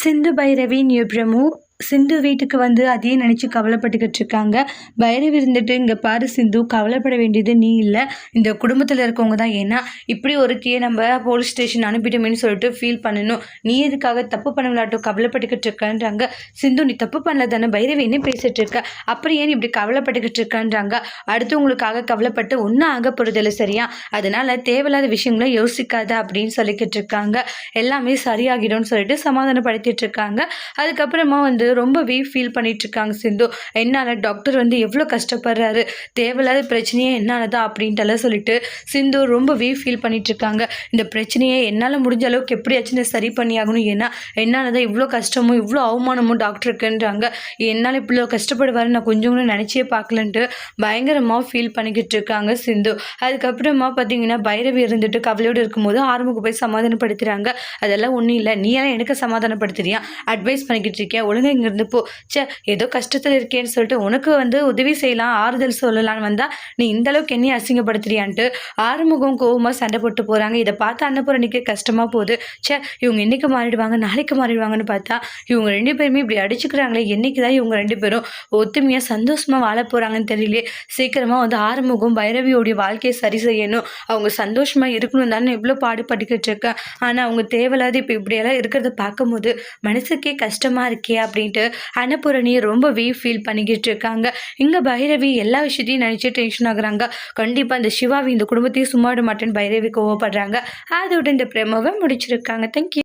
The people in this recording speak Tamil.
சிந்து பைரவி நியூ பிரமோ சிந்து வீட்டுக்கு வந்து அதையே நினச்சி கவலைப்பட்டுக்கிட்டு இருக்காங்க. பைரவி இருந்துட்டு, இங்கே பாரு சிந்து, கவலைப்பட வேண்டியது நீ இல்லை, இந்த குடும்பத்தில் இருக்கவங்க தான். ஏன்னா இப்படி ஒருத்தியை நம்ம போலீஸ் ஸ்டேஷன் அனுப்பிட்டோமேனு சொல்லிட்டு ஃபீல் பண்ணணும். நீ எதுக்காக தப்பு பண்ணலாட்டும் கவலைப்பட்டுக்கிட்டு இருக்கன்றாங்க. சிந்து, நீ தப்பு பண்ணல தானே, பைரவி என்ன பேசிட்டு இருக்க, அப்புறம் ஏன் இப்படி கவலைப்பட்டுக்கிட்டு இருக்கன்றாங்க. அடுத்தவங்களுக்காக கவலைப்பட்டு ஒன்றும் ஆக போகிறதில்ல, சரியா? அதனால தேவையில்லாத விஷயங்களை யோசிக்காத அப்படின்னு சொல்லிக்கிட்டு இருக்காங்க. எல்லாமே சரியாகிடும்னு சொல்லிட்டு சமாதானப்படுத்திட்டு இருக்காங்க. அதுக்கப்புறமா வந்து ரொம்பவே ஃபீல் பண்ணிட்டு இருக்காங்க சிந்து. என்னால் டாக்டர் வந்து எவ்வளோ கஷ்டப்படுறாரு, தேவையில்லாத பிரச்சனையே என்னால் தான் அப்படின்ட்டுலாம் சொல்லிட்டு சிந்து ரொம்பவே ஃபீல் பண்ணிட்டு இருக்காங்க. இந்த பிரச்சனையை என்னால் முடிஞ்ச அளவுக்கு எப்படியாச்சும் சரி பண்ணி ஆகணும், ஏன்னா என்னால் தான் இவ்வளோ கஷ்டமும் இவ்வளோ அவமானமும் டாக்டருக்குன்றாங்க. என்னால் இவ்வளோ கஷ்டப்படுவார் நான் கொஞ்சம் கூட நினச்சே பார்க்கலன்ட்டு பயங்கரமாக ஃபீல் பண்ணிக்கிட்டு இருக்காங்க சிந்து. அதுக்கப்புறமா பார்த்தீங்கன்னா பைரவி இருந்துட்டு கவலையோடு இருக்கும்போது ஆரம்புக்கு போய் சமாதானப்படுத்துகிறாங்க. அதெல்லாம் ஒன்றும் இல்லை, நீ எல்லாம் எனக்கு சமாதானப்படுத்துறியா, அட்வைஸ் பண்ணிக்கிட்டு இருக்கியா, ஒழுங்காக இங்கேருந்து போ. ஏதோ கஷ்டத்தில் இருக்கேன்னு சொல்லிட்டு உனக்கு வந்து உதவி செய்யலாம், ஆறுதல் சொல்லலான்னு வந்தா நீ இந்த அளவுக்கு என்னையும் அசிங்கப்படுத்துறியான்ட்டு ஆறுமுகம் கோவமாக சண்டை போட்டு போகிறாங்க. இதை பார்த்து அன்னபூரணிக்கு கஷ்டமாக போகுது. இவங்க இன்னைக்கு மாறிடுவாங்க நாளைக்கு மாறிடுவாங்கன்னு பார்த்தா இவங்க ரெண்டு பேருமே இப்படி அடிச்சுக்கிறாங்களே, என்னைக்கு தான் இவங்க ரெண்டு பேரும் ஒத்துமையாக சந்தோஷமாக வாழ போகிறாங்கன்னு தெரியலையே. சீக்கிரமாக வந்து ஆறுமுகம் பைரவியோடைய வாழ்க்கையை சரி செய்யணும், அவங்க சந்தோஷமாக இருக்கணும் தானே இவ்வளோ பாடுபட்டுக்கிட்டு இருக்கேன். ஆனால் அவங்க தேவையில்லாத இப்போ இப்படியெல்லாம் இருக்கிறத பார்க்கும்போது மனசுக்கே கஷ்டமாக இருக்கே அப்படின்ட்டு அன்னபூரணி ரொம்பவே ஃபீல் பண்ணிக்கிட்டு இருக்காங்க. இங்கே பைரவி எல்லா விஷயத்தையும் நினச்சி டென்ஷன் ஆகுறாங்க. கண்டிப்பாக இந்த சிவாவி இந்த குடும்பத்தையும் சும்மா விட மாட்டேன்னு பைரவி கோவப்படுறாங்க. அதோட இந்த பிரேமாவை முடிச்சிருக்காங்க. தேங்க்யூ.